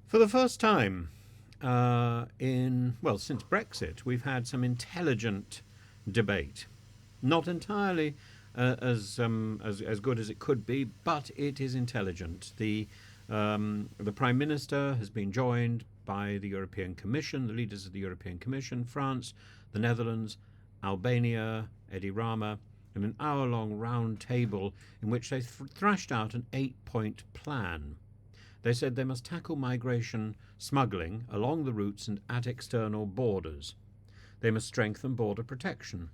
For the first time since Brexit, we've had some intelligent debate. Not entirely as good as it could be, but it is intelligent. The Prime Minister has been joined by the European Commission, the leaders of the European Commission, France, the Netherlands, Albania, Edi Rama, in an hour-long round table in which they thrashed out an 8-point plan. They said they must tackle migration smuggling along the routes and at external borders. They must strengthen border protection,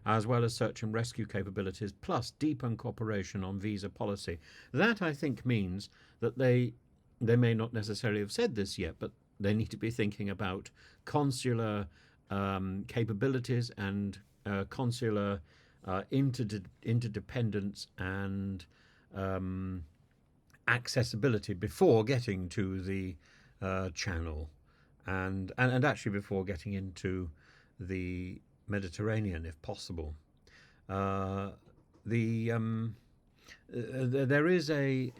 as well as search and rescue capabilities, plus deepen cooperation on visa policy. That, I think, means that they may not necessarily have said this yet, but they need to be thinking about consular capabilities and consular interdependence and accessibility before getting to the Channel, and actually before getting into the Mediterranean, if possible. There is a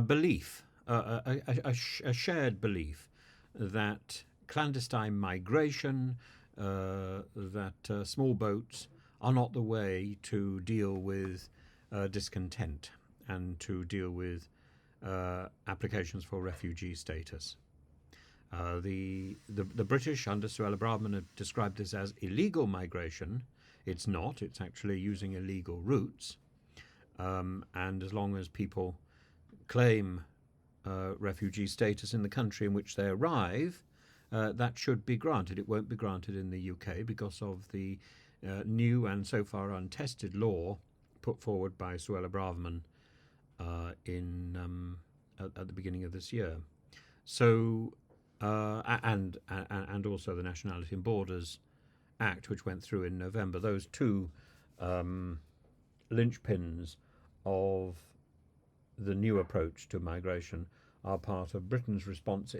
belief, a shared belief that clandestine migration, that small boats are not the way to deal with discontent and to deal with applications for refugee status. The British under Suella Braverman have described this as illegal migration. It's not. It's actually using illegal routes. And as long as people claim refugee status in the country in which they arrive, that should be granted. It won't be granted in the UK because of the new and so far untested law put forward by Suella Braverman at the beginning of this year. So, and also the Nationality and Borders Act, which went through in November. Those two linchpins of the new approach to migration are part of Britain's response.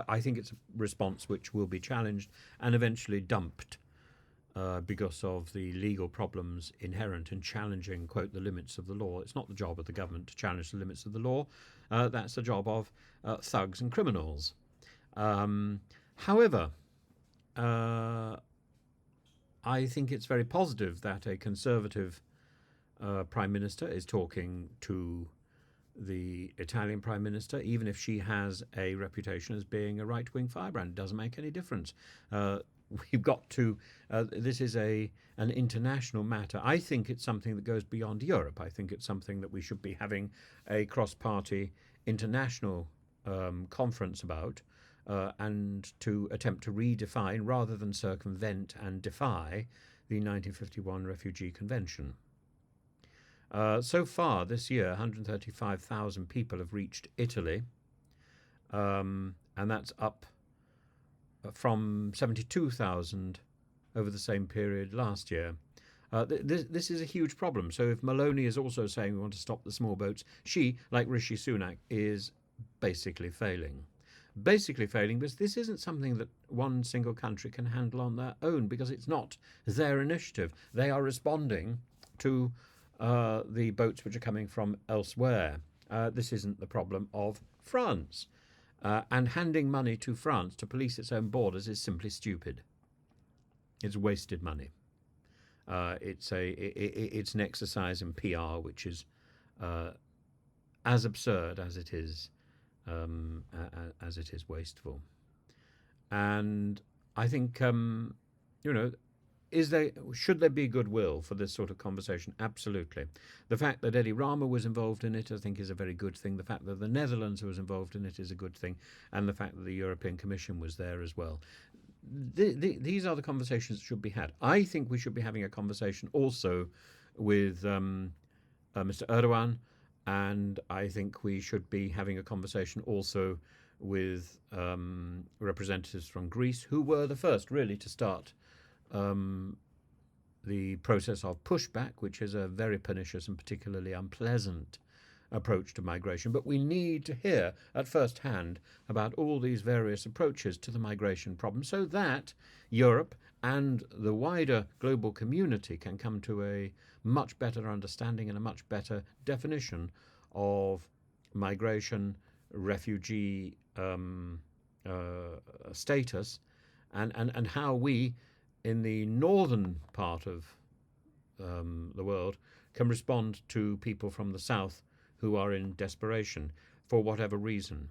I think it's a response which will be challenged and eventually dumped because of the legal problems inherent in challenging, quote, the limits of the law. It's not the job of the government to challenge the limits of the law. That's the job of thugs and criminals. However, I think it's very positive that a Conservative Prime Minister is talking to the Italian Prime Minister, even if she has a reputation as being a right-wing firebrand. It doesn't make any difference. We've got to. This is an international matter. I think it's something that goes beyond Europe. I think it's something that we should be having a cross-party international conference about, and to attempt to redefine rather than circumvent and defy the 1951 Refugee Convention. So far this year, 135,000 people have reached Italy, and that's up from 72,000 over the same period last year. This is a huge problem. So if Meloni is also saying we want to stop the small boats, she, like Rishi Sunak, is basically failing. Basically failing because this isn't something that one single country can handle on their own, because it's not their initiative. They are responding to the boats which are coming from elsewhere. This isn't the problem of France. And handing money to France to police its own borders is simply stupid. It's wasted money. It's an exercise in PR which is as absurd as it is wasteful. And I think should there be goodwill for this sort of conversation? Absolutely. The fact that Edi Rama was involved in it, I think, is a very good thing. The fact that the Netherlands was involved in it is a good thing. And the fact that the European Commission was there as well. These are the conversations that should be had. I think we should be having a conversation also with Mr. Erdogan, and I think we should be having a conversation also with representatives from Greece, who were the first really to start the process of pushback, which is a very pernicious and particularly unpleasant approach to migration. But we need to hear at first hand about all these various approaches to the migration problem so that Europe and the wider global community can come to a much better understanding and a much better definition of migration, refugee status, and how we, in the northern part of the world, can respond to people from the south who are in desperation for whatever reason.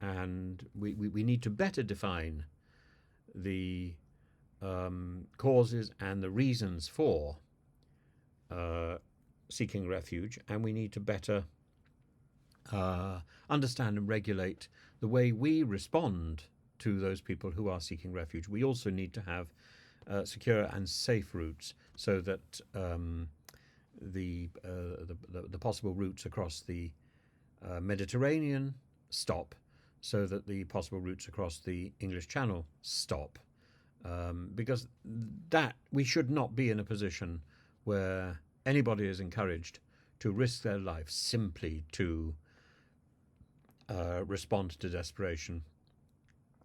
And we need to better define the causes and the reasons for seeking refuge, and we need to better understand and regulate the way we respond to those people who are seeking refuge. We also need to have secure and safe routes, so that the possible routes across the Mediterranean stop, so that the possible routes across the English Channel stop, because that we should not be in a position where anybody is encouraged to risk their life simply to respond to desperation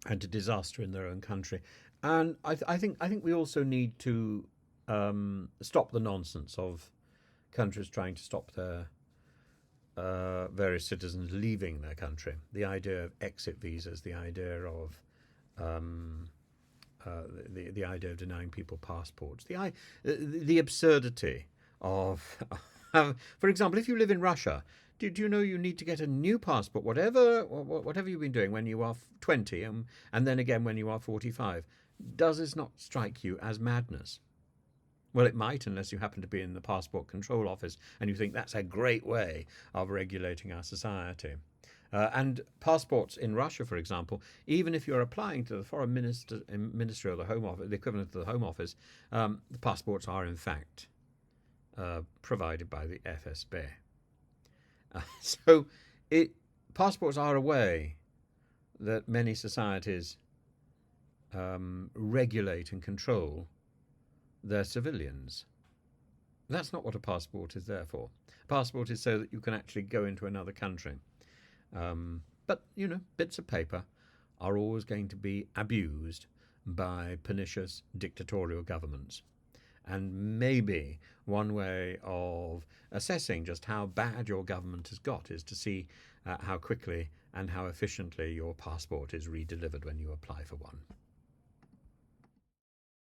and to disaster in their own country. And I think we also need to stop the nonsense of countries trying to stop their various citizens leaving their country. The idea of exit visas, the idea of the idea of denying people passports, the absurdity of, for example, if you live in Russia, do you know you need to get a new passport, whatever you've been doing when you are 20, and then again when you are 45? Does this not strike you as madness? Well, it might, unless you happen to be in the passport control office and you think that's a great way of regulating our society. And passports in Russia, for example, even if you're applying to the foreign ministry or the Home Office, the equivalent of the Home Office, the passports are in fact provided by the FSB. So passports are a way that many societies regulate and control their civilians. That's not what a passport is there for. A passport is so that you can actually go into another country. But, bits of paper are always going to be abused by pernicious dictatorial governments. And maybe one way of assessing just how bad your government has got is to see how quickly and how efficiently your passport is redelivered when you apply for one.